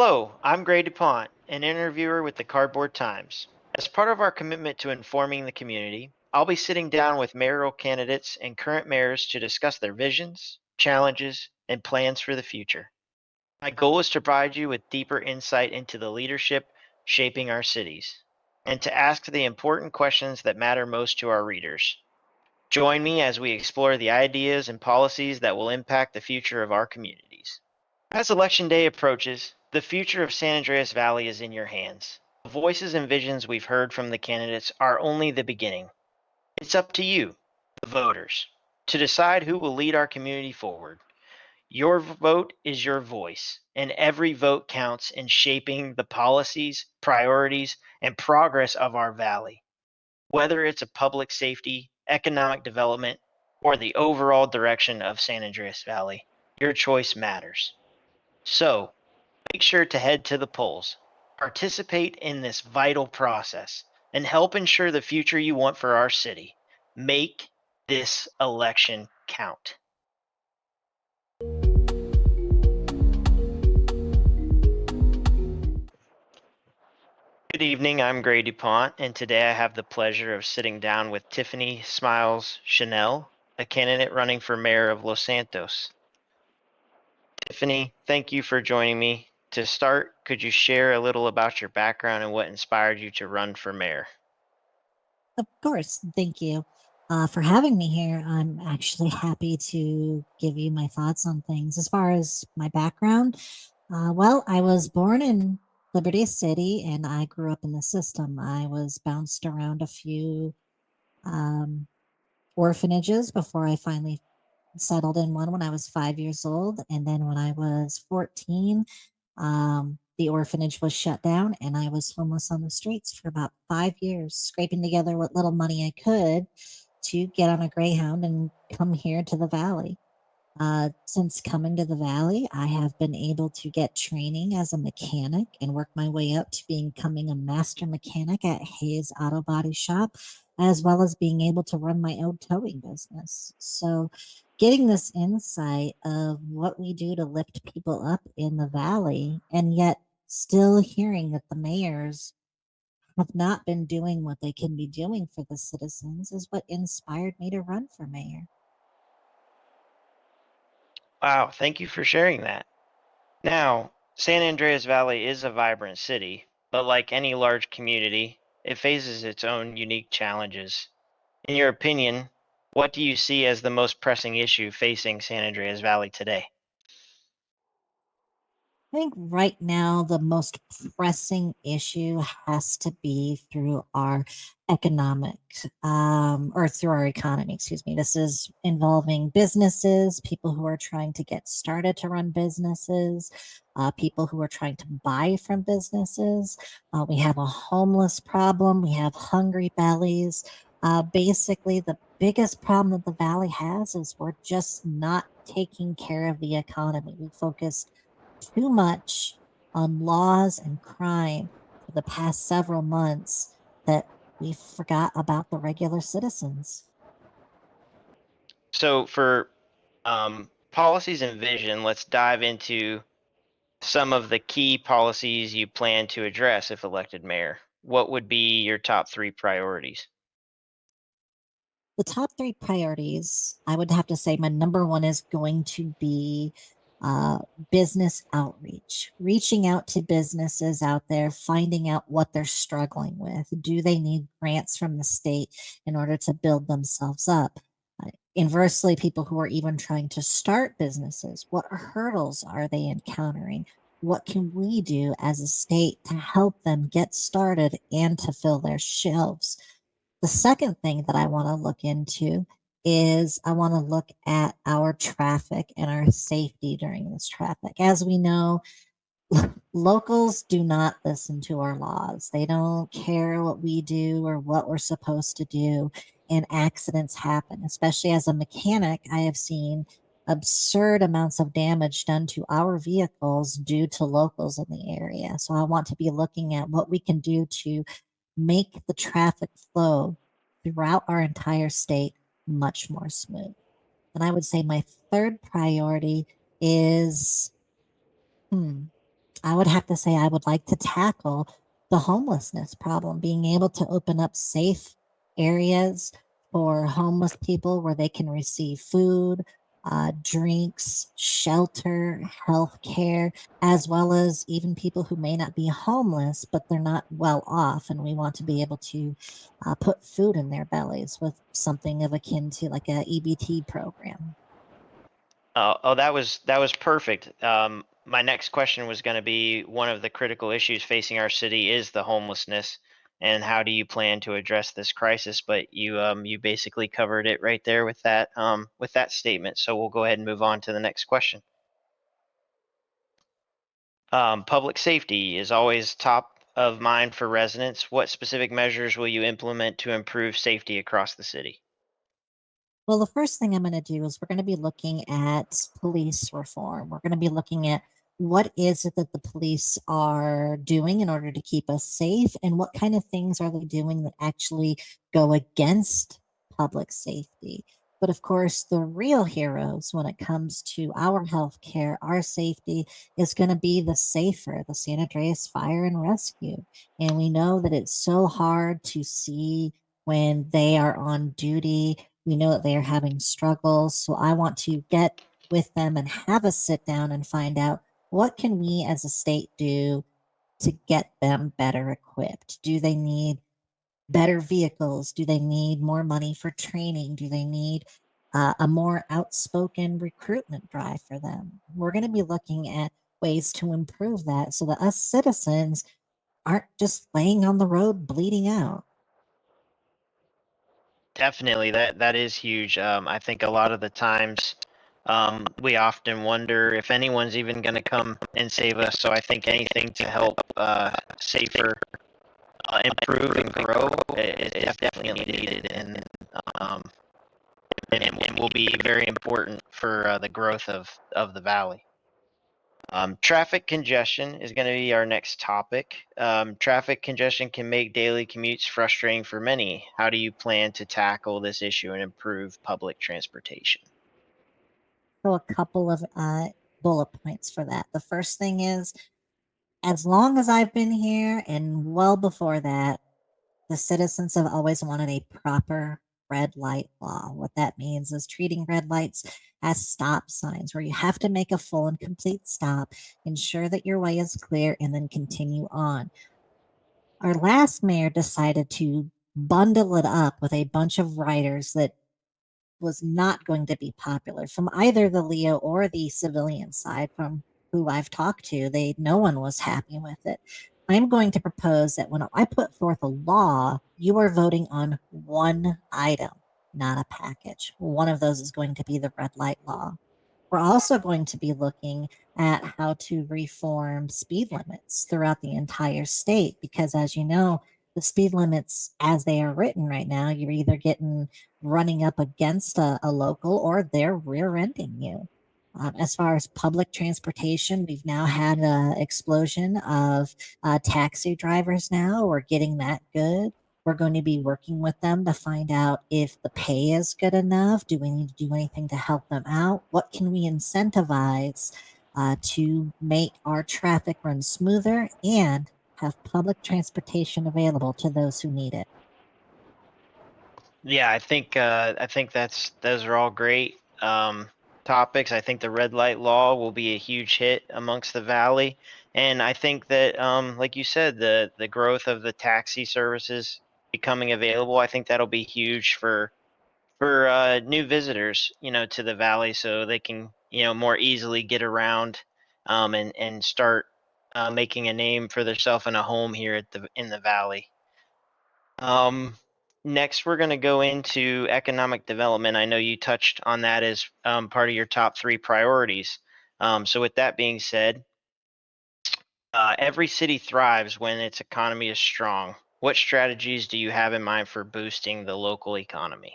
Hello, I'm Gray DuPont, an interviewer with the Cardboard Times. As part of our commitment to informing the community, I'll be sitting down with mayoral candidates and current mayors to discuss their visions, challenges, and plans for the future. My goal is to provide you with deeper insight into the leadership shaping our cities, and to ask the important questions that matter most to our readers. Join me as we explore the ideas and policies that will impact the future of our communities. As Election Day approaches, the future of San Andreas Valley is in your hands. The voices and visions we've heard from the candidates are only the beginning. It's up to you, the voters, to decide who will lead our community forward. Your vote is your voice, and every vote counts in shaping the policies, priorities, and progress of our valley. Whether it's a public safety, economic development, or the overall direction of San Andreas Valley, your choice matters. So, make sure to head to the polls, participate in this vital process, and help ensure the future you want for our city. Make this election count. Good evening, I'm Gray DuPont, and today I have the pleasure of sitting down with Tiffany Smiles Chanel, a candidate running for mayor of Los Santos. Tiffany, thank you for joining me. To start, could you share a little about your background and what inspired you to run for mayor? Of course. Thank you for having me here. I'm actually happy to give you my thoughts on things. As far as my background, well, I was born in Liberty City and I grew up in the system. I was bounced around a few um, orphanages before I finally settled in one when I was 5 years old. And then when I was 14, the orphanage was shut down and I was homeless on the streets for about 5 years, scraping together what little money I could to get on a Greyhound and come here to the valley. Since coming to the valley, I have been able to get training as a mechanic and work my way up to becoming a master mechanic at Hayes Auto Body Shop, as well as being able to run my own towing business. So, getting this insight of what we do to lift people up in the valley, and yet still hearing that the mayors have not been doing what they can be doing for the citizens, is what inspired me to run for mayor. Wow, thank you for sharing that. Now, San Andreas Valley is a vibrant city, but like any large community, it faces its own unique challenges. In your opinion, what do you see as the most pressing issue facing San Andreas Valley today? I think right now the most pressing issue has to be through our economic, or through our economy, excuse me. This is involving businesses, people who are trying to get started to run businesses, people who are trying to buy from businesses. We have a homeless problem, we have hungry bellies. Basically, the biggest problem that the valley has is we're just not taking care of the economy. We focus too much on laws and crime for the past several months that we forgot about the regular citizens. So, for policies and vision, let's dive into some of the key policies you plan to address if elected mayor. What would be your top three priorities? The top three priorities, I would have to say my number one is going to be uh, business outreach, reaching out to businesses out there, finding out what they're struggling with. Do they need grants from the state in order to build themselves up? Inversely, people who are even trying to start businesses, what hurdles are they encountering? What can we do as a state to help them get started and to fill their shelves? The second thing that I want to look into is I want to look at our traffic and our safety during this traffic. As we know, locals do not listen to our laws. They don't care what we do or what we're supposed to do, and accidents happen. Especially as a mechanic, I have seen absurd amounts of damage done to our vehicles due to locals in the area. So I want to be looking at what we can do to make the traffic flow throughout our entire state much more smooth. And I would say my third priority is, hmm, I would have to say I would like to tackle the homelessness problem, being able to open up safe areas for homeless people where they can receive food, drinks, shelter, health care, as well as even people who may not be homeless, but they're not well off. And we want to be able to put food in their bellies with something of akin to like a EBT program. Oh, that was perfect. My next question was going to be one of the critical issues facing our city is the homelessness, and how do you plan to address this crisis? But you basically covered it right there with that statement. So we'll go ahead and move on to the next question. Public safety is always top of mind for residents. What specific measures will you implement to improve safety across the city? Well, the first thing I'm going to do is we're going to be looking at police reform. We're going to be looking at what is it that the police are doing in order to keep us safe, and what kind of things are they doing that actually go against public safety. But of course, the real heroes when it comes to our healthcare, our safety, is going to be the SAFER, the San Andreas Fire and Rescue. And we know that it's so hard to see when they are on duty. We know that they are having struggles. So I want to get with them and have a sit down and find out what can we as a state do to get them better equipped. Do they need better vehicles? Do they need more money for training? Do they need a more outspoken recruitment drive for them? We're going to be looking at ways to improve that so that us citizens aren't just laying on the road bleeding out. Definitely, that is huge. I think a lot of the times, we often wonder if anyone's even going to come and save us. So I think anything to help safer improve and grow is definitely needed, um, and will be very important for the growth of the valley. Traffic congestion is going to be our next topic. Traffic congestion can make daily commutes frustrating for many. How do you plan to tackle this issue and improve public transportation? So, a couple of bullet points for that. The first thing is, as long as I've been here and well before that, the citizens have always wanted a proper red light law. What that means is treating red lights as stop signs where you have to make a full and complete stop, ensure that your way is clear, and then continue on. Our last mayor decided to bundle it up with a bunch of riders that was not going to be popular from either the Leo or the civilian side. From who I've talked to, they no one was happy with it. I'm going to propose that when I put forth a law, you are voting on one item, not a package. One of those is going to be the red light law. We're also going to be looking at how to reform speed limits throughout the entire state because, as you know, the speed limits as they are written right now, you're either getting running up against a local or they're rear ending you. As far as public transportation, we've now had an explosion of taxi drivers now. We're getting that good. We're going to be working with them to find out if the pay is good enough. Do we need to do anything to help them out? What can we incentivize to make our traffic run smoother and have public transportation available to those who need it? Yeah, I think those are all great topics. I think the red light law will be a huge hit amongst the valley, and I think that, like you said, the growth of the taxi services becoming available, I think that'll be huge for new visitors, to the valley, so they can, more easily get around, and start making a name for themselves and a home here in the valley. Um, Next, we're going to go into economic development. I know you touched on that as part of your top three priorities. So, with that being said, every city thrives when its economy is strong. What strategies do you have in mind for boosting the local economy?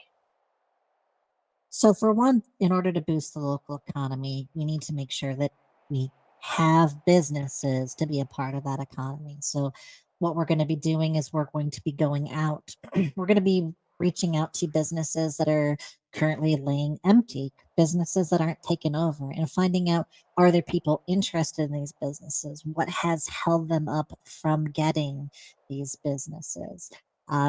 So, for one, in order to boost the local economy, we need to make sure that we have businesses to be a part of that economy. So, what we're going to be doing is we're going to be going out. We're going to be reaching out to businesses that are currently laying empty, businesses that aren't taken over, and finding out, are there people interested in these businesses? What has held them up from getting these businesses?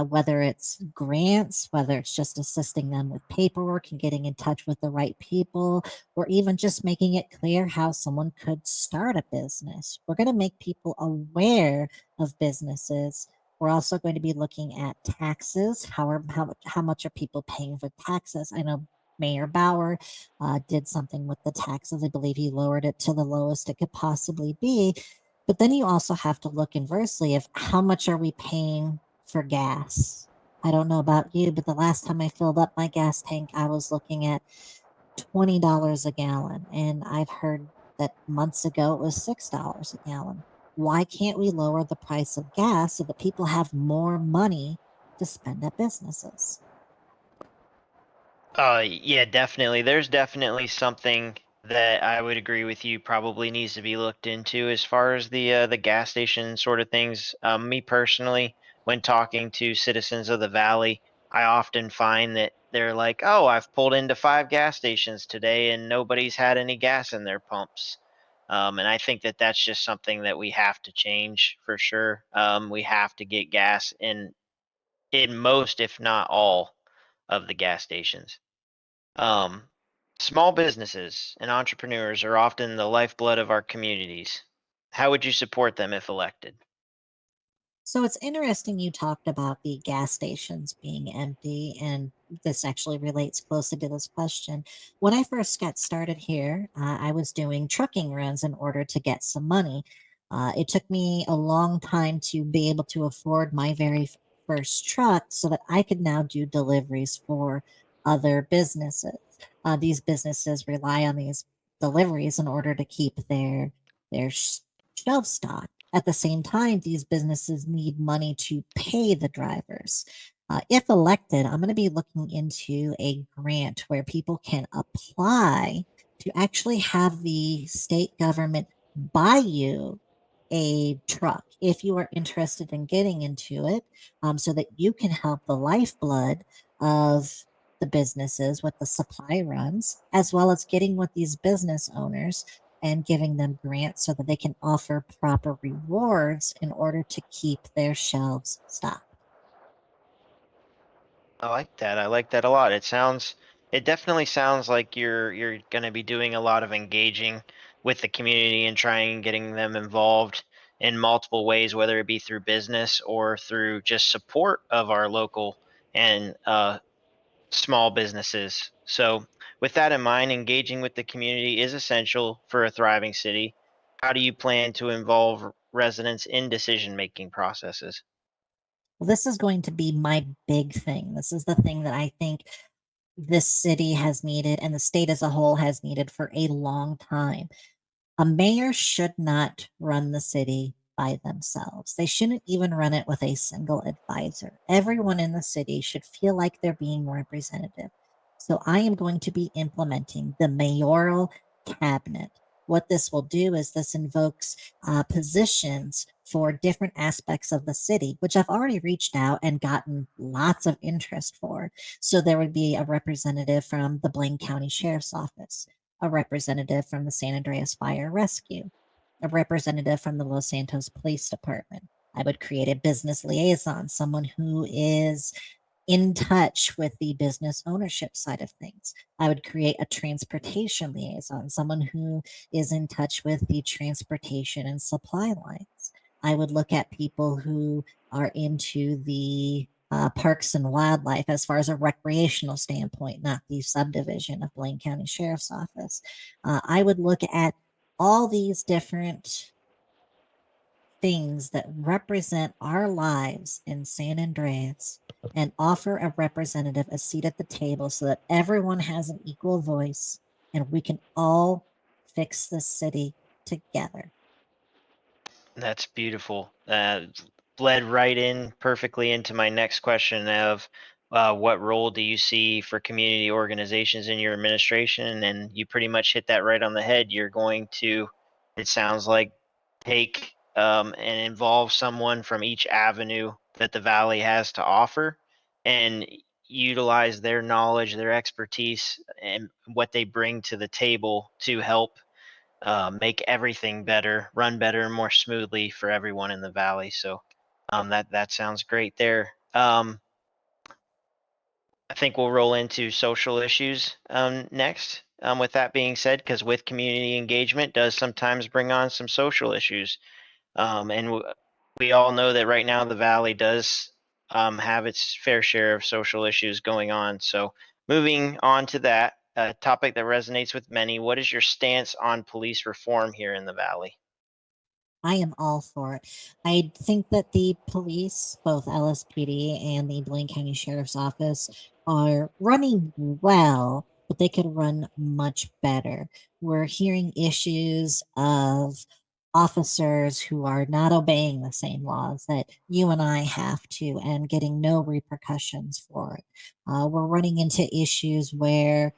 Whether it's grants, whether it's just assisting them with paperwork and getting in touch with the right people, or even just making it clear how someone could start a business. We're going to make people aware of businesses. We're also going to be looking at taxes. How much are people paying for taxes? I know Mayor Bauer did something with the taxes. I believe he lowered it to the lowest it could possibly be. But then you also have to look inversely of how much are we paying for gas? I don't know about you, but the last time I filled up my gas tank, I was looking at $20 a gallon. And I've heard that months ago it was $6 a gallon. Why can't we lower the price of gas so that people have more money to spend at businesses? Yeah, definitely. There's definitely something that I would agree with you probably needs to be looked into as far as the gas station sort of things. Me personally, when talking to citizens of the valley, I often find that they're like, "Oh, I've pulled into 5 gas stations today and nobody's had any gas in their pumps." And I think that that's just something that we have to change for sure. We have to get gas in most, if not all, of the gas stations. Um, Small businesses and entrepreneurs are often the lifeblood of our communities. How would you support them if elected? So it's interesting you talked about the gas stations being empty, and this actually relates closely to this question. When I first got started here, I was doing trucking runs in order to get some money. It took me a long time to be able to afford my very first truck so that I could now do deliveries for other businesses. These businesses rely on these deliveries in order to keep their shelf stock. At the same time, these businesses need money to pay the drivers. If elected, I'm going to be looking into a grant where people can apply to actually have the state government buy you a truck if you are interested in getting into it, so that you can help the lifeblood of the businesses with the supply runs, as well as getting with these business owners and giving them grants so that they can offer proper rewards in order to keep their shelves stocked. I like that. I like that a lot. It definitely sounds like you're going to be doing a lot of engaging with the community and trying and getting them involved in multiple ways, whether it be through business or through just support of our local and small businesses. So, with that in mind, engaging with the community is essential for a thriving city. How do you plan to involve residents in decision-making processes? Well, this is going to be my big thing. This is the thing that I think this city has needed and the state as a whole has needed for a long time. A mayor should not run the city by themselves. They shouldn't even run it with a single advisor. Everyone in the city should feel like they're being representative. So I am going to be implementing the mayoral cabinet. What this will do is this invokes positions for different aspects of the city, which I've already reached out and gotten lots of interest for. So there would be a representative from the Blaine County Sheriff's Office, a representative from the San Andreas Fire Rescue, a representative from the Los Santos Police Department. I would create a business liaison, someone who is in touch with the business ownership side of things. I would create a transportation liaison, someone who is in touch with the transportation and supply lines. I would look at people who are into the parks and wildlife as far as a recreational standpoint, not the subdivision of Blaine County Sheriff's Office. I would look at all these different things that represent our lives in San Andreas and offer a representative a seat at the table so that everyone has an equal voice and we can all fix this city together. That's beautiful. Bled right in perfectly into my next question of what role do you see for community organizations in your administration? And you pretty much hit that right on the head. You're going to, it sounds like, take and involve someone from each avenue that the Valley has to offer. And utilize their knowledge, their expertise, and what they bring to the table to help make everything better, run better, and more smoothly for everyone in the valley. So that sounds great there. I think we'll roll into social issues next. With that being said, because with community engagement does sometimes bring on some social issues. And we all know that right now the Valley does have its fair share of social issues going on. So, moving on to that, a topic that resonates with many, what is your stance on police reform here in the Valley? I am all for it. I think that the police, both LSPD and the Blaine County Sheriff's Office, are running well, but they could run much better. We're hearing issues of officers who are not obeying the same laws that you and I have to and getting no repercussions for it. We're running into issues where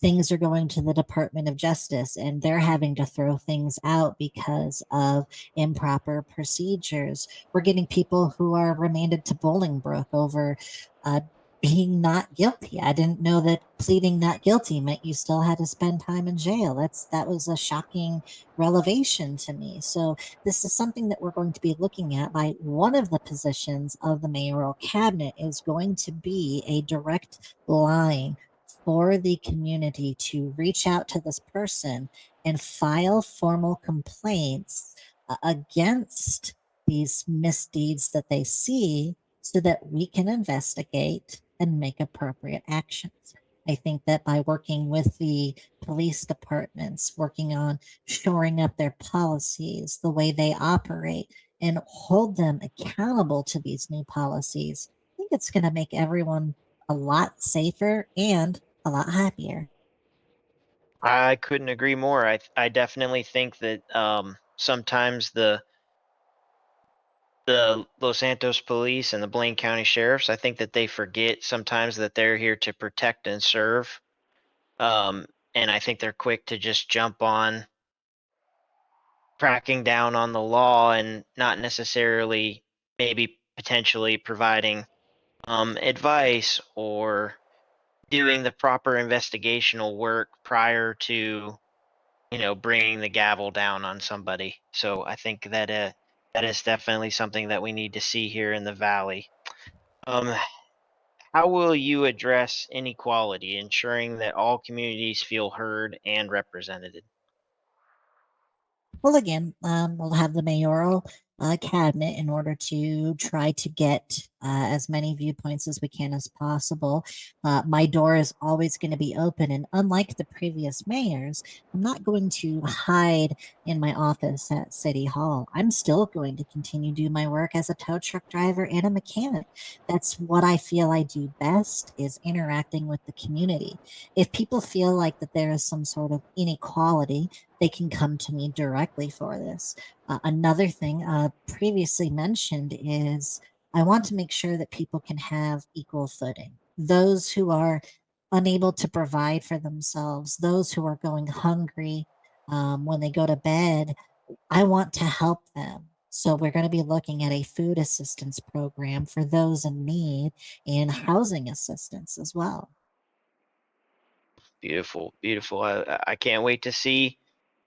things are going to the Department of Justice and they're having to throw things out because of improper procedures. We're getting people who are remanded to Bolingbrook over uh, being not guilty. I didn't know that pleading not guilty meant you still had to spend time in jail. That was a shocking revelation to me. So this is something that we're going to be looking at. By one of the positions of the mayoral cabinet is going to be a direct line for the community to reach out to this person and file formal complaints against these misdeeds that they see so that we can investigate and make appropriate actions. I think that by working with the police departments, working on shoring up their policies, the way they operate, and hold them accountable to these new policies, I think it's going to make everyone a lot safer and a lot happier. I couldn't agree more. I definitely think that sometimes the Los Santos Police and the Blaine County Sheriffs, I think that they forget sometimes that they're here to protect and serve. And I think they're quick to just jump on cracking down on the law and not necessarily maybe potentially providing advice or doing the proper investigational work prior to bringing the gavel down on somebody. So I think that that is definitely something that we need to see here in the valley. Um, how will you address inequality, ensuring that all communities feel heard and represented? Well, again, we'll have the mayoral cabinet in order to try to get as many viewpoints as we can as possible. My door is always going to be open. And unlike the previous mayors, I'm not going to hide in my office at City Hall. I'm still going to continue to do my work as a tow truck driver and a mechanic. That's what I feel I do best is interacting with the community. If people feel like that there is some sort of inequality, they can come to me directly for this. Another thing previously mentioned is I want to make sure that people can have equal footing. Those who are unable to provide for themselves, those who are going hungry when they go to bed, I want to help them. So we're going to be looking at a food assistance program for those in need and housing assistance as well. Beautiful, beautiful. I can't wait to see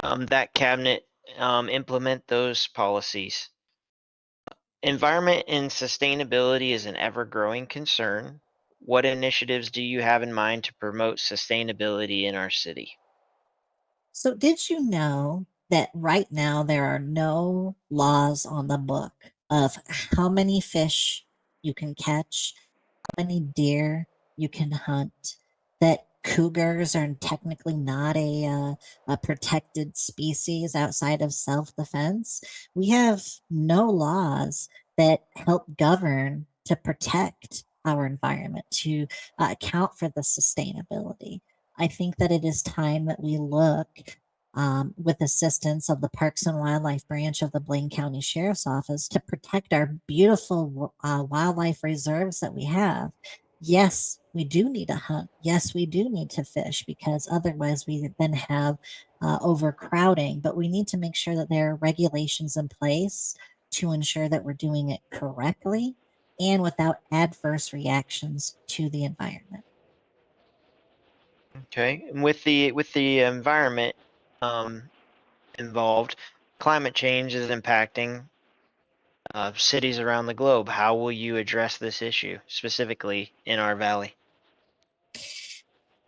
that cabinet implement those policies. Environment and sustainability is an ever-growing concern. What initiatives do you have in mind to promote sustainability in our city? So, did you know that right now there are no laws on the book of how many fish you can catch, how many deer you can hunt, that cougars are technically not a protected species outside of self defense? We have no laws that help govern to protect our environment, to account for the sustainability. I think that it is time that we look with assistance of the Parks and Wildlife branch of the Blaine County Sheriff's Office to protect our beautiful wildlife reserves that we have. Yes, we do need to hunt. Yes, we do need to fish because otherwise we then have overcrowding. But we need to make sure that there are regulations in place to ensure that we're doing it correctly and without adverse reactions to the environment. Okay. And with the environment um, involved, climate change is impacting cities around the globe. How will you address this issue specifically in our valley?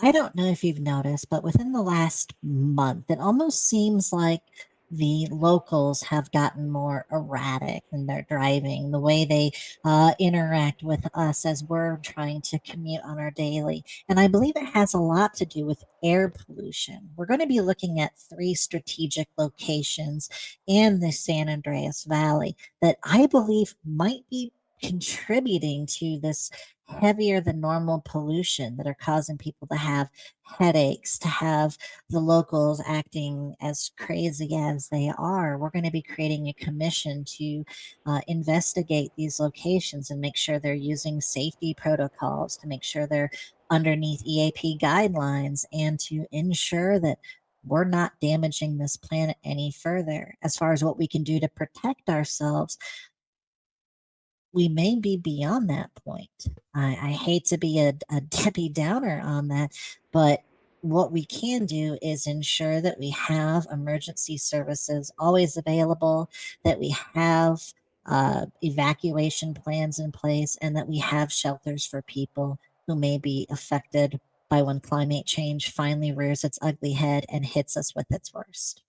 I don't know if you've noticed, but within the last month, it almost seems like the locals have gotten more erratic in their driving, the way they interact with us as we're trying to commute on our daily. And I believe it has a lot to do with air pollution. We're going to be looking at three strategic locations in the San Andreas Valley that I believe might be contributing to this heavier than normal pollution that are causing people to have headaches, to have the locals acting as crazy as they are. We're going to be creating a commission to investigate these locations and make sure they're using safety protocols, to make sure they're underneath EAP guidelines, and to ensure that we're not damaging this planet any further. As far as what we can do to protect ourselves, we may be beyond that point. I hate to be a Debbie Downer on that, but what we can do is ensure that we have emergency services always available, that we have evacuation plans in place, and that we have shelters for people who may be affected by when climate change finally rears its ugly head and hits us with its worst.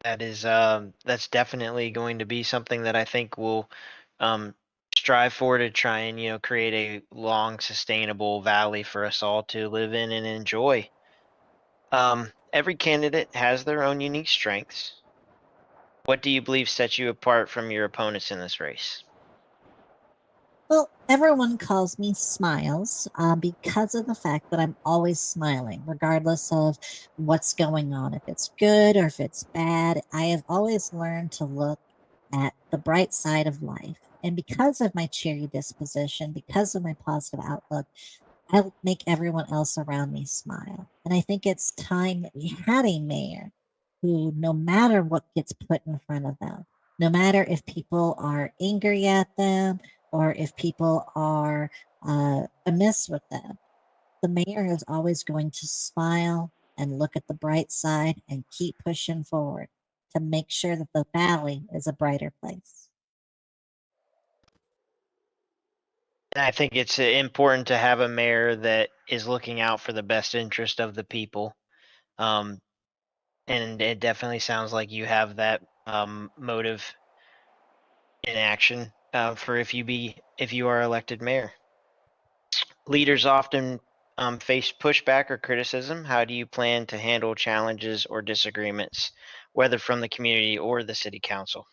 That's definitely going to be something that I think will um, strive for to try and create a long, sustainable valley for us all to live in and enjoy. Every candidate has their own unique strengths. What do you believe sets you apart from your opponents in this race? Well, everyone calls me Smiles because of the fact that I'm always smiling, regardless of what's going on. If it's good or if it's bad, I have always learned to look at the bright side of life. And because of my cheery disposition, because of my positive outlook, I make everyone else around me smile. And I think it's time that we had a mayor who, no matter what gets put in front of them, no matter if people are angry at them or if people are amiss with them, the mayor is always going to smile and look at the bright side and keep pushing forward to make sure that the valley is a brighter place. And I think it's important to have a mayor that is looking out for the best interest of the people. Um, and it definitely sounds like you have that motive in action for if you are elected mayor. Leaders often face pushback or criticism. How do you plan to handle challenges or disagreements, whether from the community or the city council?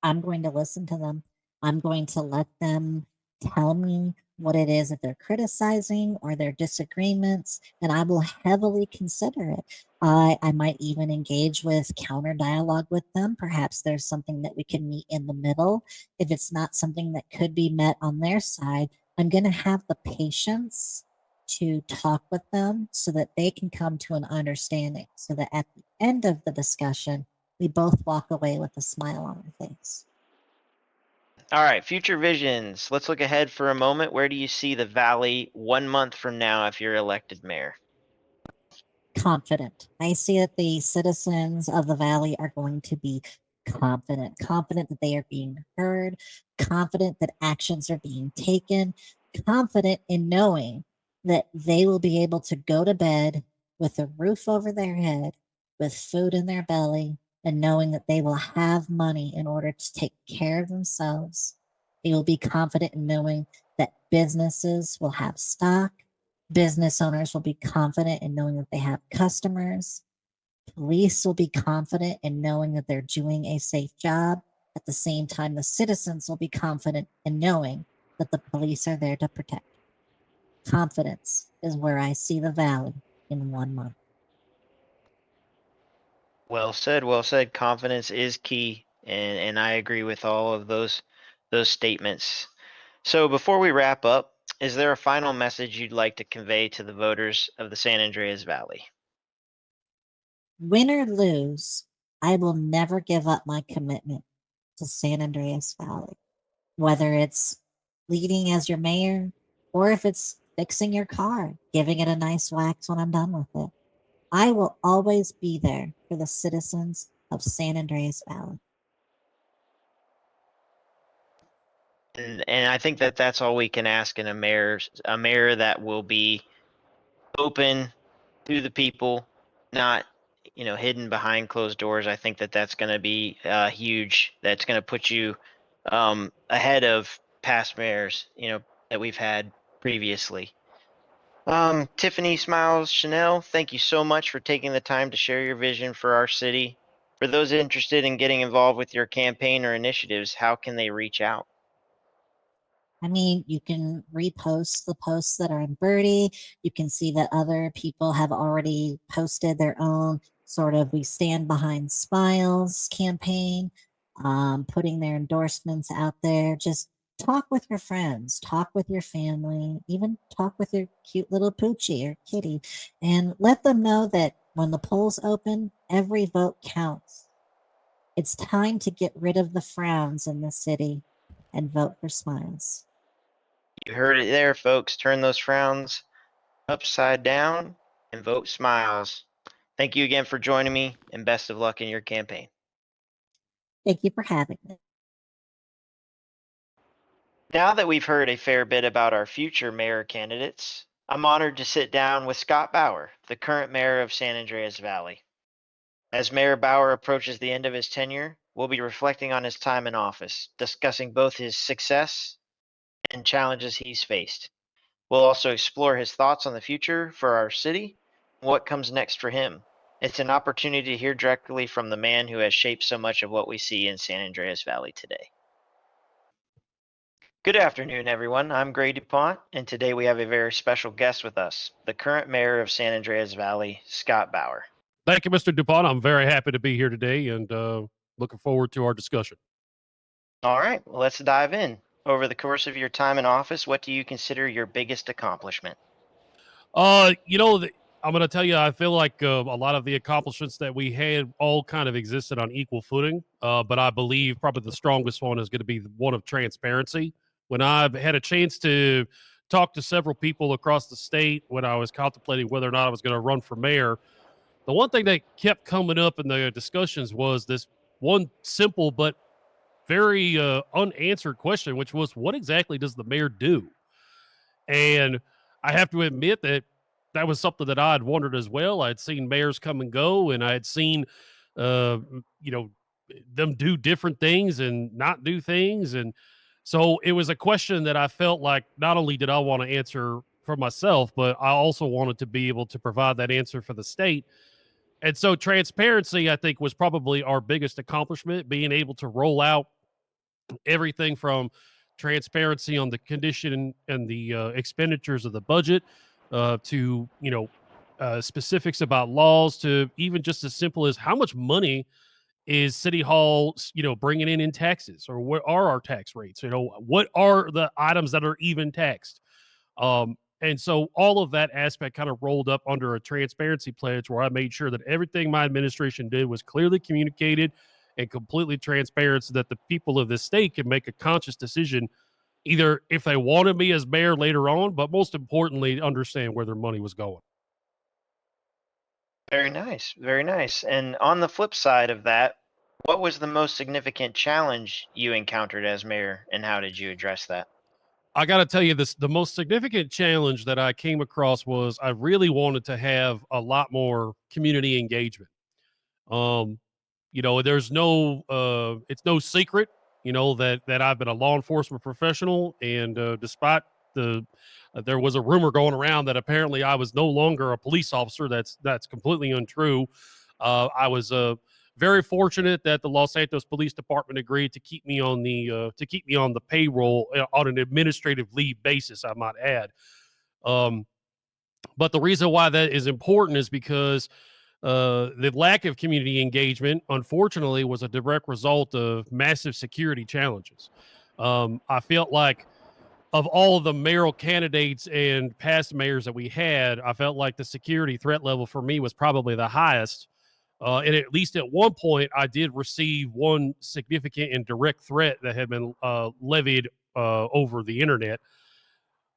I'm going to listen to them. I'm going to let them tell me what it is that they're criticizing or their disagreements, and I will heavily consider it. I might even engage with counter dialogue with them. Perhaps there's something that we can meet in the middle. If it's not something that could be met on their side, I'm going to have the patience to talk with them so that they can come to an understanding, so that at the end of the discussion, we both walk away with a smile on our face. All right, future visions. Let's look ahead for a moment. Where do you see the valley 1 month from now if you're elected mayor? Confident. I see that the citizens of the valley are going to be confident, confident that they are being heard, confident that actions are being taken, confident in knowing that they will be able to go to bed with a roof over their head, with food in their belly, and knowing that they will have money in order to take care of themselves. They will be confident in knowing that businesses will have stock. Business owners will be confident in knowing that they have customers. Police will be confident in knowing that they're doing a safe job. At the same time, the citizens will be confident in knowing that the police are there to protect. Confidence is where I see the valley in 1 month. Well said, well said. Confidence is key, and I agree with all of those statements. So before we wrap up, is there a final message you'd like to convey to the voters of the San Andreas Valley? Win or lose, I will never give up my commitment to San Andreas Valley, whether it's leading as your mayor or if it's fixing your car, giving it a nice wax when I'm done with it. I will always be there for the citizens of San Andreas Valley. And I think that that's all we can ask in a mayor that will be open to the people, not hidden behind closed doors. I think that that's going to be huge. That's going to put you ahead of past mayors, that we've had previously. Tiffany Smiles Chanel, thank you so much for taking the time to share your vision for our city. For those interested in getting involved with your campaign or initiatives, how can they reach out? I mean, you can repost the posts that are in Birdie. You can see that other people have already posted their own sort of "We Stand Behind Smiles" campaign, putting their endorsements out there. Just talk with your friends, talk with your family, even talk with your cute little poochie or kitty, and let them know that when the polls open, every vote counts. It's time to get rid of the frowns in the city and vote for smiles. You heard it there, folks. Turn those frowns upside down and vote smiles. Thank you again for joining me, and best of luck in your campaign. Thank you for having me. Now that we've heard a fair bit about our future mayor candidates, I'm honored to sit down with Scott Bauer, the current mayor of San Andreas Valley. As Mayor Bauer approaches the end of his tenure, we'll be reflecting on his time in office, discussing both his success and challenges he's faced. We'll also explore his thoughts on the future for our city and what comes next for him. It's an opportunity to hear directly from the man who has shaped so much of what we see in San Andreas Valley today. Good afternoon, everyone. I'm Gray DuPont, and today we have a very special guest with us, the current mayor of San Andreas Valley, Scott Bauer. Thank you, Mr. DuPont. I'm very happy to be here today and looking forward to our discussion. All right, well, let's dive in. Over the course of your time in office, what do you consider your biggest accomplishment? Uh, you know, the, I'm going to tell you, I feel like a lot of the accomplishments that we had all kind of existed on equal footing. But I believe probably the strongest one is going to be one of transparency. When I've had a chance to talk to several people across the state when I was contemplating whether or not I was going to run for mayor, the one thing that kept coming up in the discussions was this one simple but very unanswered question, which was, what exactly does the mayor do? And I have to admit that that was something that I had wondered as well. I'd seen mayors come and go, and I had seen, you know, them do different things and not do things. And so it was a question that I felt like not only did I want to answer for myself, but I also wanted to be able to provide that answer for the state. And so transparency, I think, was probably our biggest accomplishment, being able to roll out everything from transparency on the condition and the expenditures of the budget to specifics about laws to even just as simple as how much money is city hall bringing in taxes, or what are our tax rates, what are the items that are even taxed. And so all of that aspect kind of rolled up under a transparency pledge where I made sure that everything my administration did was clearly communicated and completely transparent so that the people of this state can make a conscious decision, either if they wanted me as mayor later on, but most importantly, understand where their money was going. Very nice, very nice. And on the flip side of that, what was the most significant challenge you encountered as mayor, and how did you address that? I got to tell you this, the most significant challenge that I came across was I really wanted to have a lot more community engagement. Um, there's no it's no secret, that I've been a law enforcement professional, and despite the there was a rumor going around that apparently I was no longer a police officer. That's completely untrue. I was very fortunate that the Los Santos Police Department agreed to keep me on the payroll on an administrative leave basis, I might add. Um, but the reason why that is important is because the lack of community engagement, unfortunately, was a direct result of massive security challenges. I felt like of all of the mayoral candidates and past mayors that we had, I felt like the security threat level for me was probably the highest. And at least at one point, I did receive one significant and direct threat that had been levied over the internet.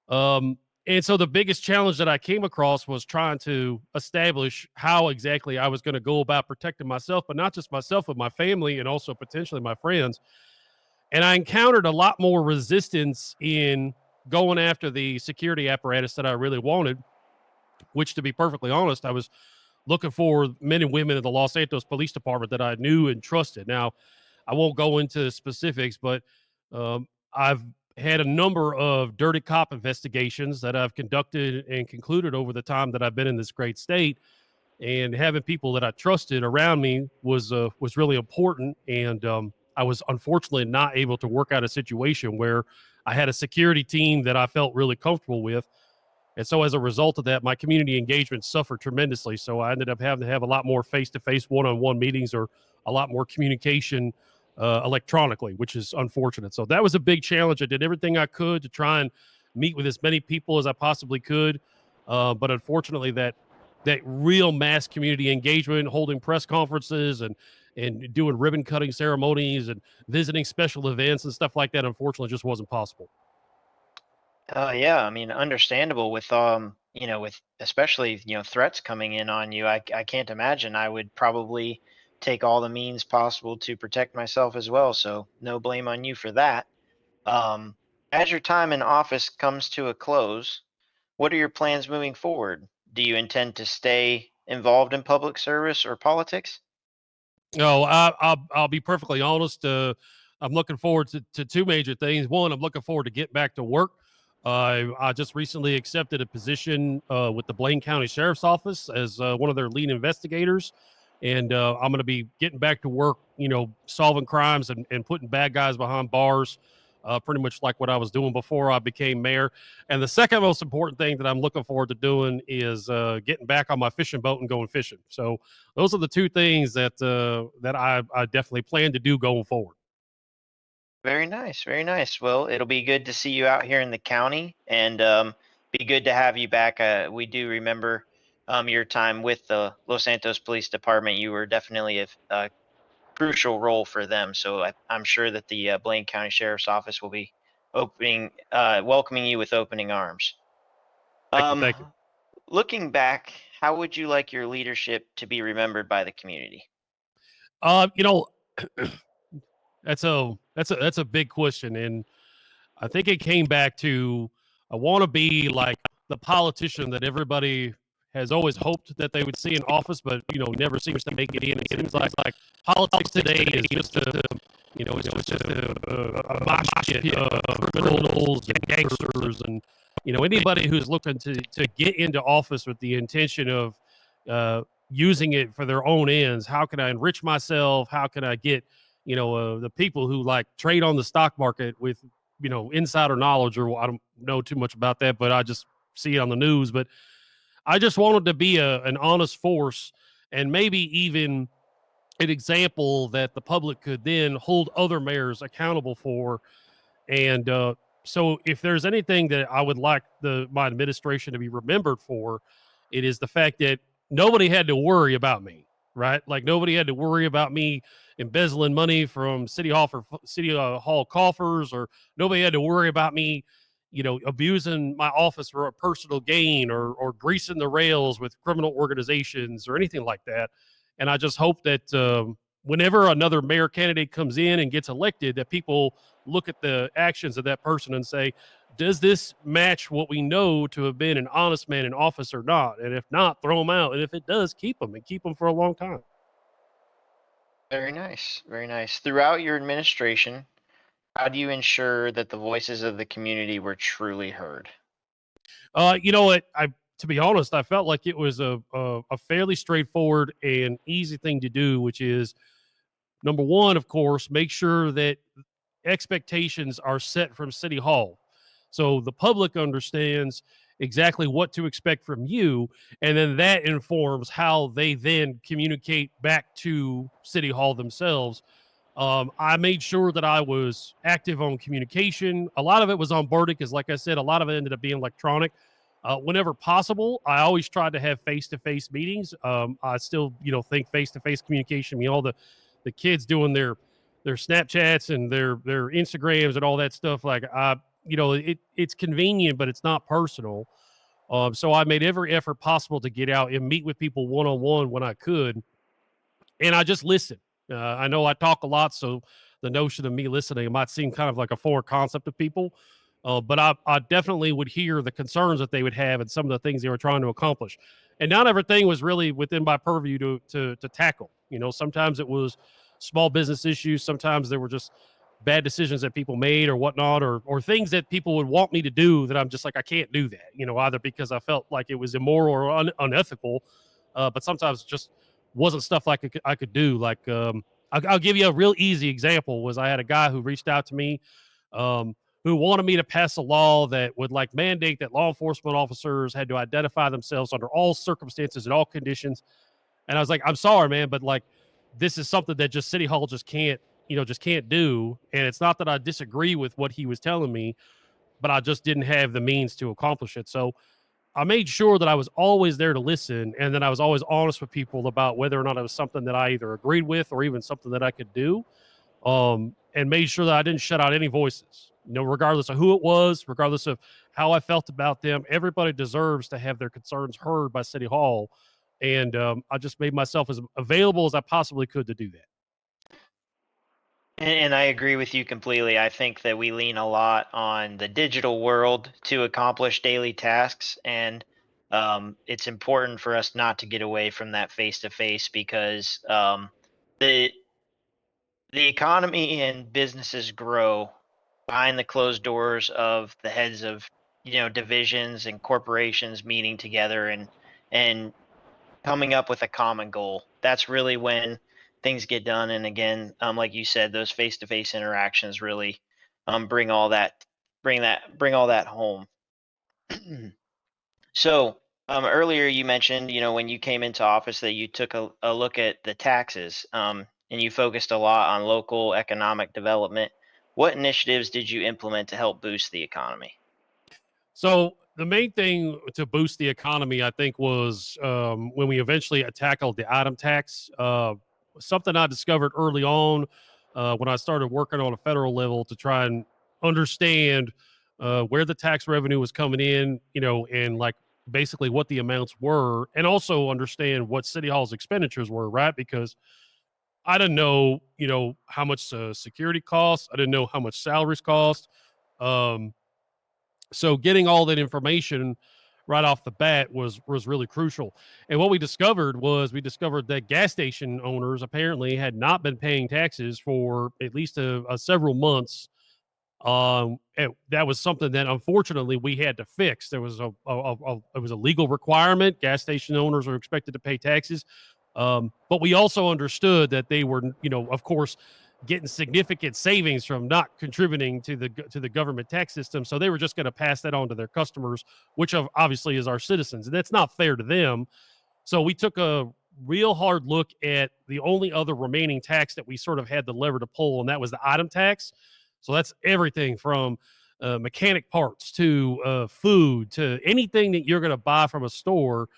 And so the biggest challenge that I came across was trying to establish how exactly I was going to go about protecting myself, but not just myself, but my family and also potentially my friends. And I encountered a lot more resistance in going after the security apparatus that I really wanted, which, to be perfectly honest, I was looking for men and women in the Los Santos Police Department that I knew and trusted. Now, I won't go into specifics, but I've had a number of dirty cop investigations that I've conducted and concluded over the time that I've been in this great state. And having people that I trusted around me was really important. And I was unfortunately not able to work out a situation where I had a security team that I felt really comfortable with. And so as a result of that, my community engagement suffered tremendously. So I ended up having to have a lot more face-to-face one-on-one meetings or a lot more communication electronically, which is unfortunate. So that was a big challenge. I did everything I could to try and meet with as many people as I possibly could. But unfortunately, that real mass community engagement, holding press conferences and doing ribbon cutting ceremonies and visiting special events and stuff like that, unfortunately, just wasn't possible. Yeah, I mean, understandable with with especially, threats coming in on you. I can't imagine. I would probably take all the means possible to protect myself as well, so no blame on you for that. Um, as your time in office comes to a close, what are your plans moving forward? Do you intend to stay involved in public service or politics? No, I'll be perfectly honest. I'm looking forward to two major things. One, I'm looking forward to get back to work. I just recently accepted a position with the Blaine County Sheriff's Office as one of their lead investigators, and I'm going to be getting back to work. Solving crimes and putting bad guys behind bars. Pretty much like what I was doing before I became mayor. And the second most important thing that I'm looking forward to doing is getting back on my fishing boat and going fishing. So those are the two things that I definitely plan to do going forward. Very nice, very nice. Well, it'll be good to see you out here in the county, and be good to have you back. We do remember your time with the Los Santos Police Department. You were definitely a crucial role for them. So I'm sure that the Blaine County Sheriff's Office will be welcoming you with opening arms. Thank you, Um, thank you. looking back, how would you like your leadership to be remembered by the community? Uh, you know, that's a big question, and I think it came back to I want to be like the politician that everybody has always hoped that they would see in office, but never seems to make it in. It seems like politics today is just it's just a mosh pit of criminals and gangsters, and anybody who's looking to get into office with the intention of uh, using it for their own ends. How can I enrich myself? How can I get the people who like trade on the stock market with insider knowledge, or I don't know too much about that, but I just see it on the news. But I just wanted to be an honest force and maybe even an example that the public could then hold other mayors accountable for. And so if there's anything that I would like my administration to be remembered for, it is the fact that nobody had to worry about me, right? Like nobody had to worry about me embezzling money from city hall coffers, or nobody had to worry about me, abusing my office for a personal gain, or greasing the rails with criminal organizations or anything like that. And I just hope that whenever another mayor candidate comes in and gets elected, that people look at the actions of that person and say, does this match what we know to have been an honest man in office or not? And if not, throw him out. And if it does, keep him, and keep him for a long time. Very nice, very nice. Throughout your administration, how do you ensure that the voices of the community were truly heard? You know what? To be honest, I felt like it was a fairly straightforward and easy thing to do, which is number one, of course, make sure that expectations are set from City Hall. So the public understands exactly what to expect from you. And then that informs how they then communicate back to City Hall themselves. I made sure that I was active on communication. A lot of it was on Burdick, because, like I said, a lot of it ended up being electronic. Whenever possible, I always tried to have face-to-face meetings. I still, think face-to-face communication. I mean, all the kids doing their Snapchats and their Instagrams and all that stuff. Like, it's convenient, but it's not personal. So I made every effort possible to get out and meet with people one on one when I could, and I just listen. I know I talk a lot, so the notion of me listening might seem kind of like a foreign concept to people. But I definitely would hear the concerns that they would have and some of the things they were trying to accomplish. And not everything was really within my purview to tackle. Sometimes it was small business issues. Sometimes there were just bad decisions that people made or whatnot, or things that people would want me to do that I'm just like, I can't do that, either because I felt like it was immoral or unethical. But sometimes just wasn't stuff like I could do. Like, I'll give you a real easy example. Was I had a guy who reached out to me, um, who wanted me to pass a law that would like mandate that law enforcement officers had to identify themselves under all circumstances and all conditions. And I was like, I'm sorry, man, but like, this is something that just City Hall just can't do. And it's not that I disagree with what he was telling me, but I just didn't have the means to accomplish it. So I made sure that I was always there to listen, and then I was always honest with people about whether or not it was something that I either agreed with or even something that I could do. And made sure that I didn't shut out any voices. Regardless of who it was, regardless of how I felt about them, everybody deserves to have their concerns heard by City Hall. And I just made myself as available as I possibly could to do that. And I agree with you completely. I think that we lean a lot on the digital world to accomplish daily tasks, and it's important for us not to get away from that face to face because the the economy and businesses grow behind the closed doors of the heads of divisions and corporations meeting together and coming up with a common goal. That's really when things get done. And again, like you said, those face-to-face interactions really bring all that bring all that home. So earlier you mentioned, when you came into office that you took a look at the taxes, and you focused a lot on local economic development. What initiatives did you implement to help boost the economy? So the main thing to boost the economy, I think, was when we eventually tackled the item tax. Something I discovered early on when I started working on a federal level to try and understand where the tax revenue was coming in, and like basically what the amounts were, and also understand what City Hall's expenditures were, right? Because I didn't know, how much security costs. I didn't know how much salaries cost. Um, so getting all that information right off the bat was really crucial. And what we discovered that gas station owners apparently had not been paying taxes for at least a several months. That was something that unfortunately we had to fix. There was it was a legal requirement. Gas station owners are expected to pay taxes, but we also understood that they were, of course, getting significant savings from not contributing to the government tax system. So they were just going to pass that on to their customers, which obviously is our citizens, and that's not fair to them. So we took a real hard look at the only other remaining tax that we sort of had the lever to pull, and that was the item tax. So that's everything from mechanic parts to food to anything that you're going to buy from a store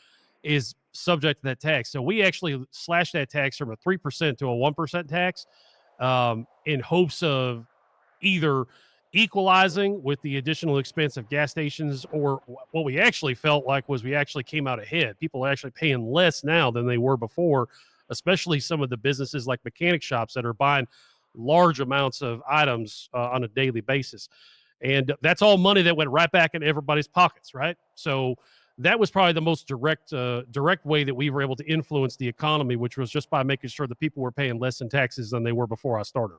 is subject to that tax. So we actually slashed that tax from a 3% to a 1% tax, in hopes of either equalizing with the additional expense of gas stations, or what we actually felt like was we actually came out ahead. People are actually paying less now than they were before, especially some of the businesses like mechanic shops that are buying large amounts of items on a daily basis. And that's all money that went right back into everybody's pockets, right? So that was probably the most direct way that we were able to influence the economy, which was just by making sure that people were paying less in taxes than they were before I started.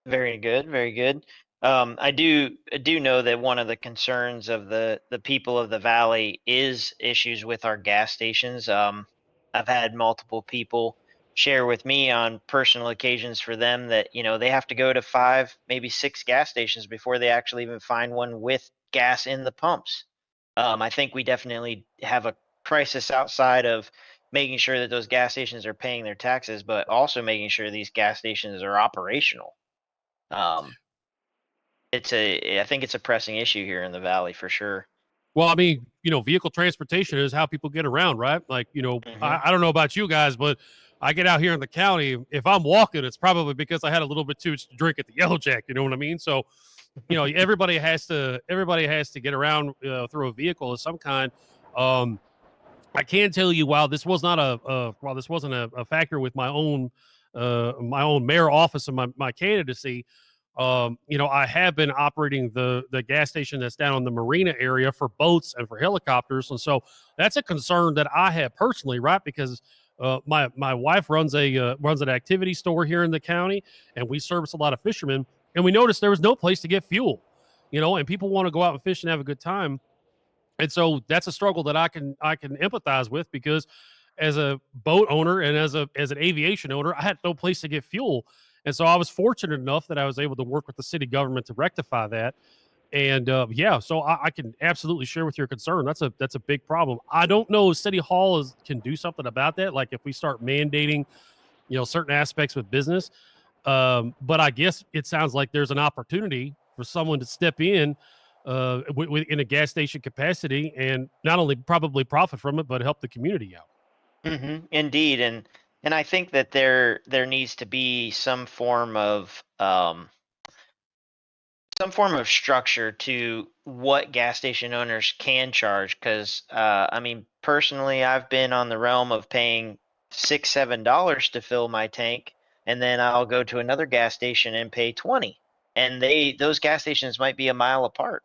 Very good, very good. I do know that one of the concerns of the people of the valley is issues with our gas stations. I've had multiple people share with me on personal occasions for them that they have to go to 5, maybe 6 gas stations before they actually even find one with gas in the pumps. I think we definitely have a crisis outside of making sure that those gas stations are paying their taxes, but also making sure these gas stations are operational. Um, I think it's a pressing issue here in the valley for sure. Well, I mean, vehicle transportation is how people get around, right? Like, Hmm. I don't know about you guys, but I get out here in the county. If I'm walking, it's probably because I had a little bit too much to drink at the Yellow Jack. You know what I mean? So, everybody has to get around through a vehicle of some kind. Um, I can tell you, while this was not while this wasn't a factor with my own mayor office and my candidacy, I have been operating the gas station that's down in the marina area for boats and for helicopters, and so that's a concern that I have personally, right? Because my wife runs an activity store here in the county, and we service a lot of fishermen, and we noticed there was no place to get fuel, and people want to go out and fish and have a good time, and so that's a struggle that I can empathize with, because as a boat owner and as an aviation owner, I had no place to get fuel. And so I was fortunate enough that I was able to work with the city government to rectify that. And yeah, so I can absolutely share with your concern. That's a big problem. I don't know if City Hall can do something about that. Like if we start mandating, certain aspects with business. But I guess it sounds like there's an opportunity for someone to step in in a gas station capacity and not only probably profit from it, but help the community out. Indeed, and I think that there needs to be some form of structure to what gas station owners can charge. Because I mean, personally, I've been on the realm of paying $6, $7 to fill my tank, and then I'll go to another gas station and pay 20, and those gas stations might be a mile apart.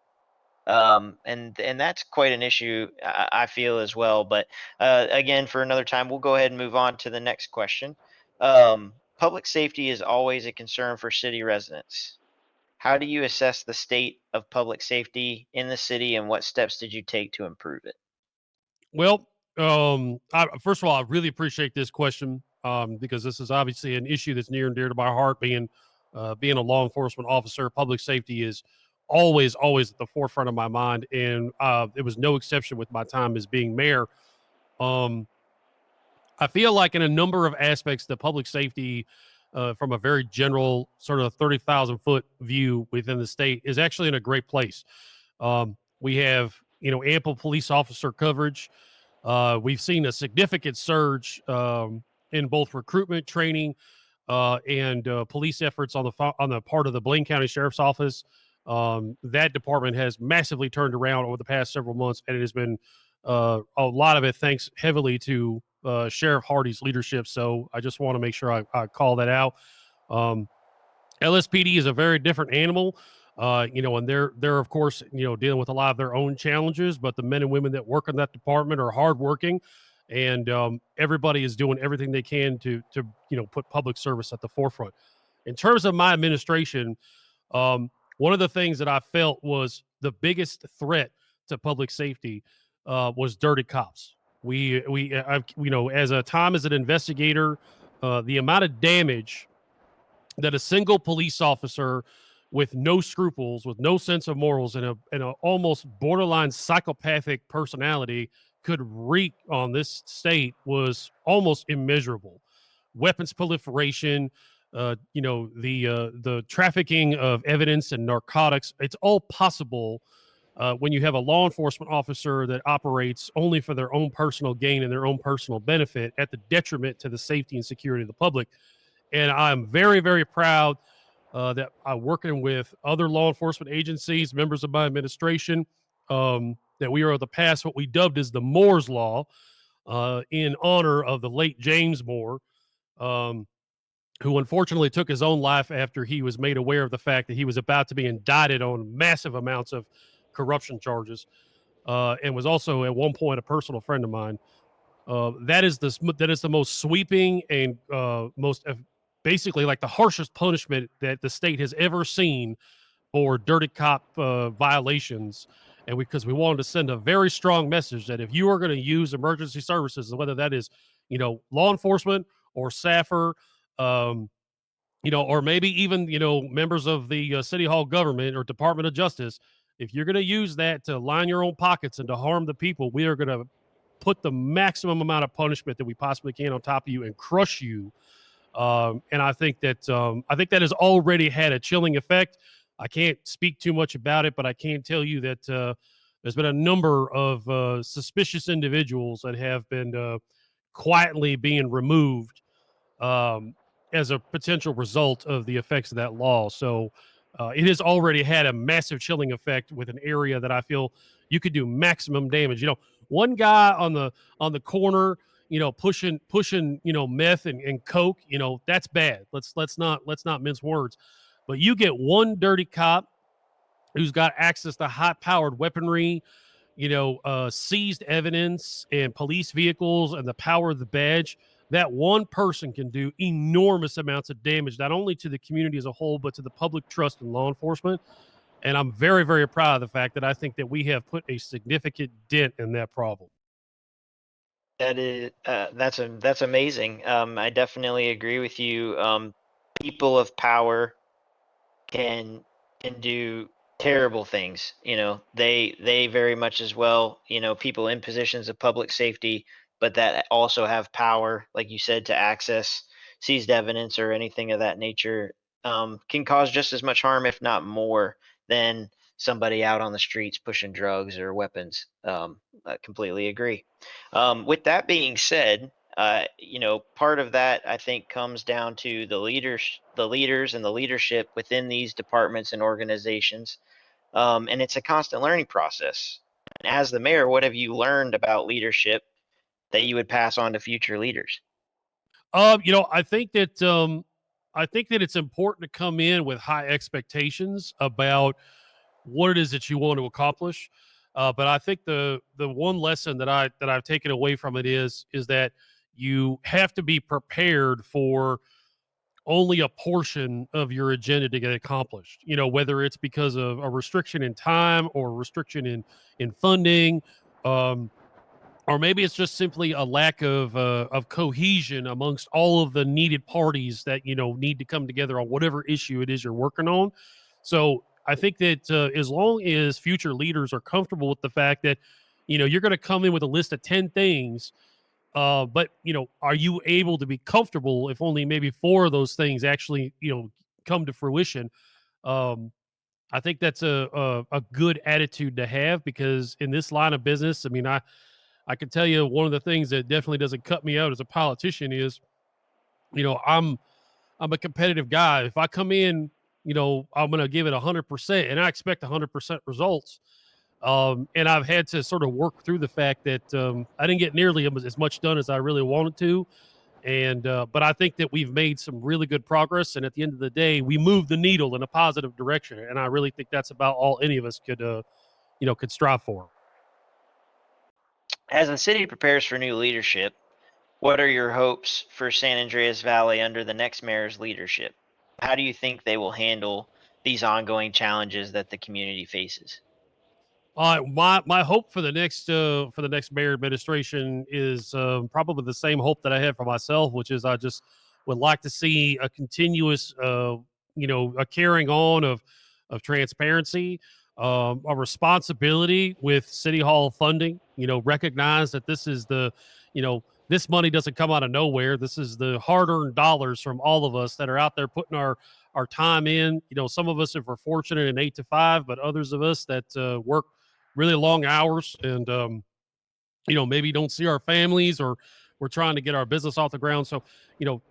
And that's quite an issue, I feel, as well. But again, for another time, we'll go ahead and move on to the next question. Public safety is always a concern for city residents. How do you assess the state of public safety in the city, and what steps did you take to improve it? Well, first of all, I really appreciate this question, because this is obviously an issue that's near and dear to my heart. Being a law enforcement officer, public safety is always at the forefront of my mind, and it was no exception with my time as being mayor. Um, I feel like in a number of aspects, the public safety, from a very general sort of 30,000-foot view within the state, is actually in a great place. We have ample police officer coverage. We've seen a significant surge in both recruitment, training, and police efforts on the part of the Blaine County Sheriff's Office. That department has massively turned around over the past several months, and it has been a lot of it thanks heavily to Sheriff Hardy's leadership. So I just want to make sure I call that out. Um, LSPD is a very different animal, and they're of course dealing with a lot of their own challenges. But the men and women that work in that department are hardworking, and everybody is doing everything they can to put public service at the forefront. In terms of my administration, um, one of the things that I felt was the biggest threat to public safety was dirty cops. As a time as an investigator, the amount of damage that a single police officer with no scruples, with no sense of morals, and a almost borderline psychopathic personality could wreak on this state was almost immeasurable. Weapons proliferation, the trafficking of evidence and narcotics. It's all possible when you have a law enforcement officer that operates only for their own personal gain and their own personal benefit at the detriment to the safety and security of the public. And I'm very, very proud that I'm working with other law enforcement agencies, members of my administration, that we are able to pass what we dubbed as the Moore's Law in honor of the late James Moore, um, who unfortunately took his own life after he was made aware of the fact that he was about to be indicted on massive amounts of corruption charges, and was also at one point a personal friend of mine. That is the most sweeping and most basically like the harshest punishment that the state has ever seen for dirty cop violations. And because we wanted to send a very strong message that if you are going to use emergency services, whether that is law enforcement or SAFR, or maybe even members of the city hall government or Department of Justice, if you're going to use that to line your own pockets and to harm the people, we are going to put the maximum amount of punishment that we possibly can on top of you and crush you. And I think that has already had a chilling effect. I can't speak too much about it, but I can tell you that there's been a number of suspicious individuals that have been quietly being removed um, as a potential result of the effects of that law. So it has already had a massive chilling effect with an area that I feel you could do maximum damage. One guy on the corner, pushing, meth and coke, that's bad. Let's not mince words. But you get one dirty cop who's got access to high powered weaponry, seized evidence and police vehicles and the power of the badge. That one person can do enormous amounts of damage, not only to the community as a whole, but to the public trust in law enforcement. And I'm very, very proud of the fact that I think that we have put a significant dent in that problem. That's amazing. I definitely agree with you. People of power can can do terrible things. They very much as well. People in positions of public safety, but that also have power, like you said, to access seized evidence or anything of that nature, can cause just as much harm, if not more, than somebody out on the streets pushing drugs or weapons. I completely agree. With that being said, part of that I think comes down to the leaders and the leadership within these departments and organizations, and it's a constant learning process. And as the mayor, what have you learned about leadership that you would pass on to future leaders? I think that it's important to come in with high expectations about what it is that you want to accomplish. But I think the one lesson that I've taken away from it is that you have to be prepared for only a portion of your agenda to get accomplished. Whether it's because of a restriction in time or a restriction in funding, um, or maybe it's just simply a lack of cohesion amongst all of the needed parties that need to come together on whatever issue it is you're working on. So I think that as long as future leaders are comfortable with the fact that you're going to come in with a list of 10 things, but are you able to be comfortable if only maybe four of those things actually come to fruition? Um, I think that's a good attitude to have, because in this line of business, I mean, I can tell you one of the things that definitely doesn't cut me out as a politician is, I'm a competitive guy. If I come in, I'm going to give it 100%, and I expect 100% results. And I've had to sort of work through the fact that I didn't get nearly as much done as I really wanted to. And but I think that we've made some really good progress, and at the end of the day, we moved the needle in a positive direction. And I really think that's about all any of us could strive for. As the city prepares for new leadership, what are your hopes for San Andreas Valley under the next mayor's leadership? How do you think they will handle these ongoing challenges that the community faces? My hope for the next mayor administration is probably the same hope that I had for myself, which is I just would like to see a continuous, a carrying on of transparency, a responsibility with city hall funding. Recognize that this money doesn't come out of nowhere. This is the hard earned dollars from all of us that are out there putting our time in. Some of us, if we're fortunate, in 8 to 5, but others of us that work really long hours, and maybe don't see our families, or we're trying to get our business off the ground. So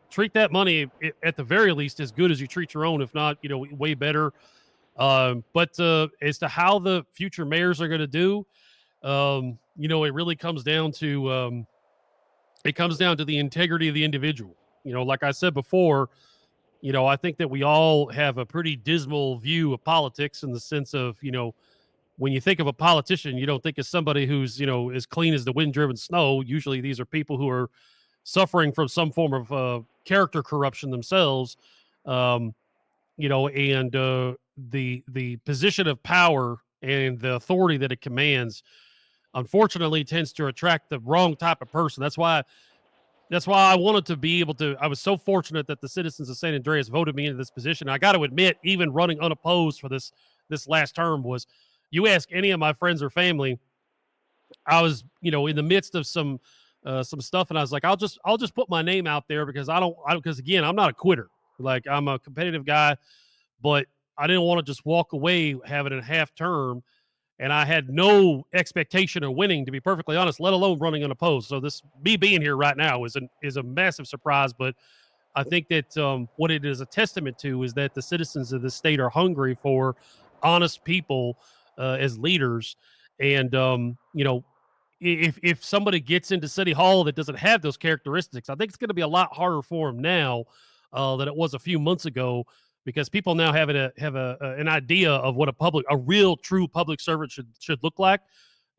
treat that money at the very least as good as you treat your own, if not way better. But as to how the future mayors are going to do, it really comes down to the integrity of the individual. Like I said before, I think that we all have a pretty dismal view of politics, in the sense of when you think of a politician, you don't think of somebody who's, as clean as the wind driven snow. Usually these are people who are suffering from some form of character corruption themselves. Um, and the position of power and the authority that it commands, unfortunately, tends to attract the wrong type of person. That's why I wanted to be able to. I was so fortunate that the citizens of San Andreas voted me into this position. I got to admit, even running unopposed for this last term was, you ask any of my friends or family, I was in the midst of some stuff, and I was like, I'll just put my name out there, because because again, I'm not a quitter. Like, I'm a competitive guy, but I didn't want to just walk away having a half term and I had no expectation of winning, to be perfectly honest, let alone running unopposed. So this me being here right now is a massive surprise. But I think that what it is a testament to is that the citizens of the state are hungry for honest people as leaders. And if somebody gets into City Hall that doesn't have those characteristics, I think it's going to be a lot harder for them now than it was a few months ago, because people now have an idea of what a real, true public servant should look like.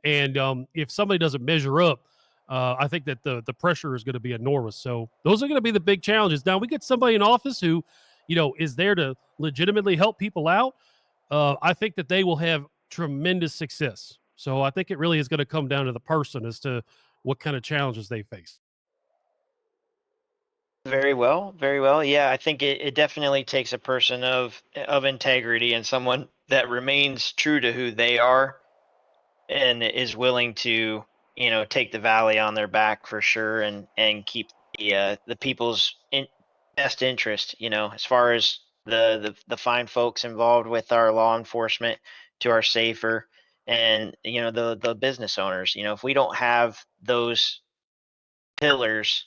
And if somebody doesn't measure up, I think that the pressure is going to be enormous. So those are going to be the big challenges. Now we get somebody in office who, is there to legitimately help people out. I think that they will have tremendous success. So I think it really is going to come down to the person as to what kind of challenges they face. Very well, very well. Yeah, I think it definitely takes a person of integrity and someone that remains true to who they are and is willing to, take the valley on their back for sure, and keep the people's best interest, as far as the fine folks involved with our law enforcement to our safer, and the business owners. If we don't have those pillars,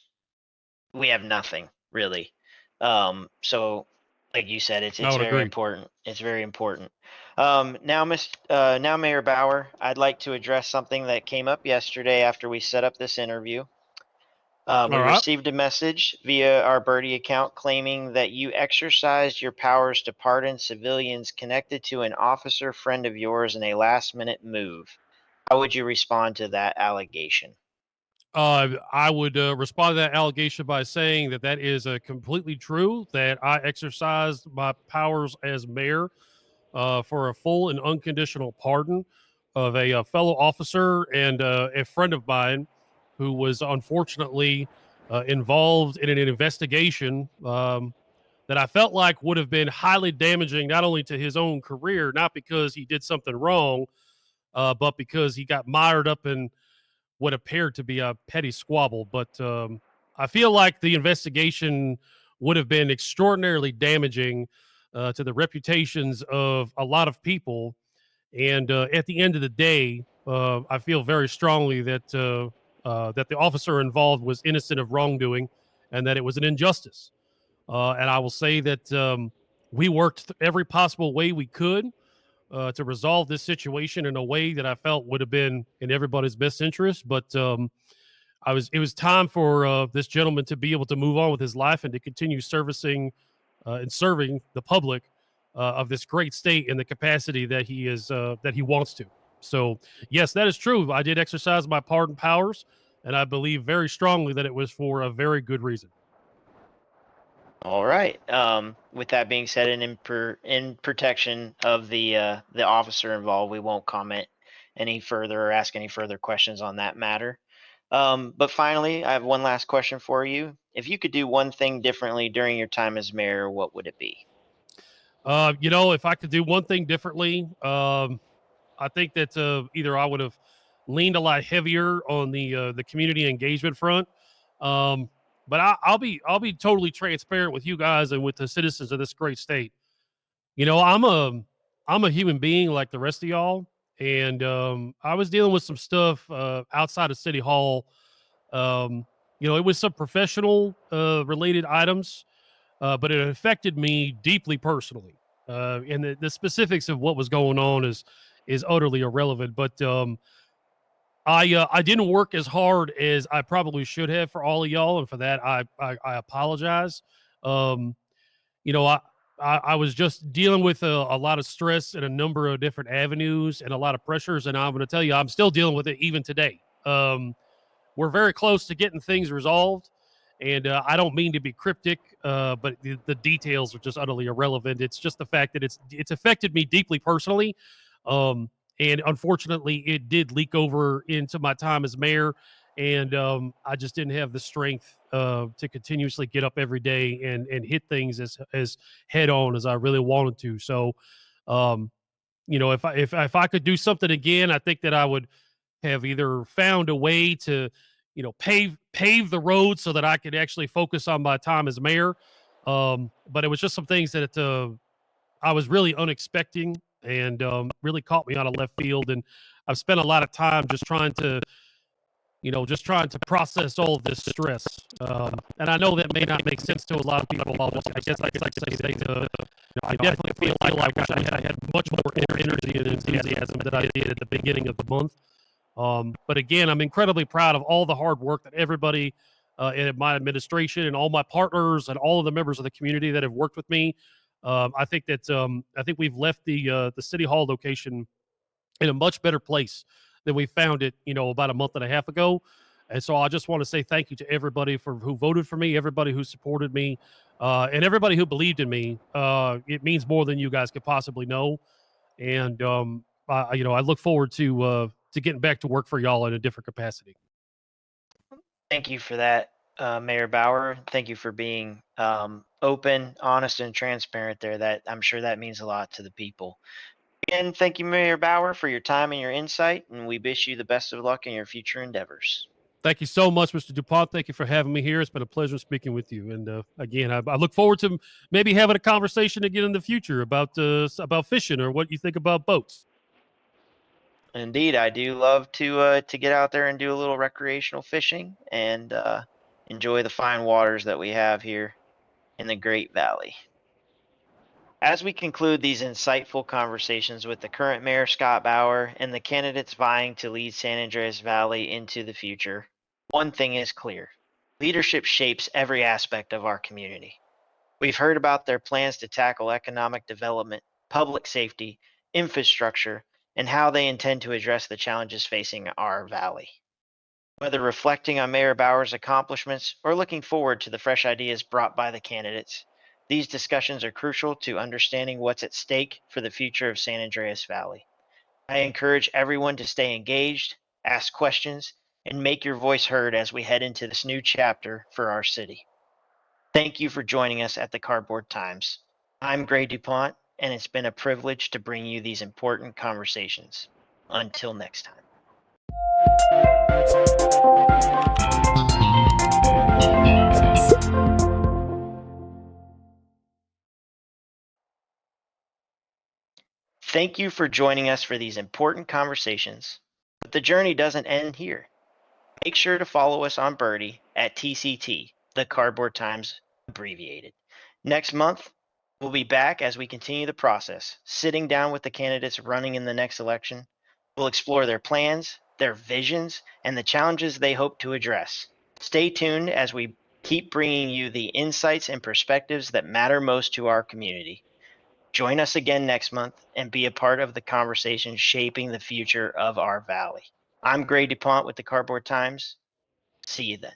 we have nothing really. So like you said, I it's would very agree. important. It's very important. Now Mayor Bauer, I'd like to address something that came up yesterday after we set up this interview. We All right. received a message via our Birdie account claiming that you exercised your powers to pardon civilians connected to an officer friend of yours in a last-minute move. How would you respond to that allegation? I would respond to that allegation by saying that that is completely true, that I exercised my powers as mayor for a full and unconditional pardon of a fellow officer and a friend of mine who was unfortunately involved in an investigation that I felt like would have been highly damaging, not only to his own career, not because he did something wrong, but because he got mired up in what appeared to be a petty squabble. But I feel like the investigation would have been extraordinarily damaging to the reputations of a lot of people. And at the end of the day, I feel very strongly that the officer involved was innocent of wrongdoing, and that it was an injustice. And I will say that we worked every possible way we could to resolve this situation in a way that I felt would have been in everybody's best interest. But it was time for this gentleman to be able to move on with his life and to continue servicing and serving the public of this great state in the capacity that he wants to. So yes, that is true. I did exercise my pardon powers, and I believe very strongly that it was for a very good reason. All right. With that being said, and in protection of the officer involved, we won't comment any further or ask any further questions on that matter. But finally, I have one last question for you. If you could do one thing differently during your time as mayor, what would it be? If I could do one thing differently, I think that either I would have leaned a lot heavier on the community engagement front. Um, but I'll be totally transparent with you guys and with the citizens of this great state. I'm a human being like the rest of y'all, and I was dealing with some stuff outside of City Hall. Um, it was some professional related items, but it affected me deeply personally. And the specifics of what was going on is utterly irrelevant. But I didn't work as hard as I probably should have for all of y'all, and for that I apologize. Um, you know, I, I was just dealing with a lot of stress in a number of different avenues and a lot of pressures, and I'm going to tell you, I'm still dealing with it even today. We're very close to getting things resolved, and I don't mean to be cryptic, but the details are just utterly irrelevant. It's just the fact that it's affected me deeply personally, um, and unfortunately, it did leak over into my time as mayor, and I just didn't have the strength to continuously get up every day and hit things as head on as I really wanted to. So, um, if I could do something again, I think that I would have either found a way to, pave the road so that I could actually focus on my time as mayor. But it was just some things that I was really unexpecting and really caught me out of left field. And I've spent a lot of time just trying to process all of this stress. And I know that may not make sense to a lot of people. I guess I could say that I definitely feel like I wish I had much more energy and enthusiasm than I did at the beginning of the month. But again, I'm incredibly proud of all the hard work that everybody in my administration and all my partners and all of the members of the community that have worked with me. I think we've left the city hall location in a much better place than we found it, about a month and a half ago. And so I just want to say thank you to everybody who voted for me, everybody who supported me, and everybody who believed in me. It means more than you guys could possibly know. And I look forward to getting back to work for y'all in a different capacity. Thank you for that, Mayor Bauer. Thank you for being open, honest, and transparent there. That I'm sure that means a lot to the people. Again, thank you, Mayor Bauer, for your time and your insight, and we wish you the best of luck in your future endeavors. Thank you so much, Mr. DuPont. Thank you for having me here. It's been a pleasure speaking with you. And again, I look forward to maybe having a conversation again in the future about fishing or what you think about boats. Indeed, I do love to get out there and do a little recreational fishing and enjoy the fine waters that we have here in the Great Valley. As we conclude these insightful conversations with the current Mayor Scott Bauer and the candidates vying to lead San Andreas Valley into the future, one thing is clear. Leadership shapes every aspect of our community. We've heard about their plans to tackle economic development, public safety, infrastructure, and how they intend to address the challenges facing our valley. Whether reflecting on Mayor Bauer's accomplishments or looking forward to the fresh ideas brought by the candidates, these discussions are crucial to understanding what's at stake for the future of San Andreas Valley. I encourage everyone to stay engaged, ask questions, and make your voice heard as we head into this new chapter for our city. Thank you for joining us at the Cardboard Times. I'm Gray DuPont, and it's been a privilege to bring you these important conversations. Until next time. Thank you for joining us for these important conversations, but the journey doesn't end here. Make sure to follow us on Birdie at TCT, the Cardboard Times abbreviated. Next month, we'll be back as we continue the process, sitting down with the candidates running in the next election. We'll explore their plans, their visions, and the challenges they hope to address. Stay tuned as we keep bringing you the insights and perspectives that matter most to our community. Join us again next month and be a part of the conversation shaping the future of our valley. I'm Gray DuPont with the Cardboard Times. See you then.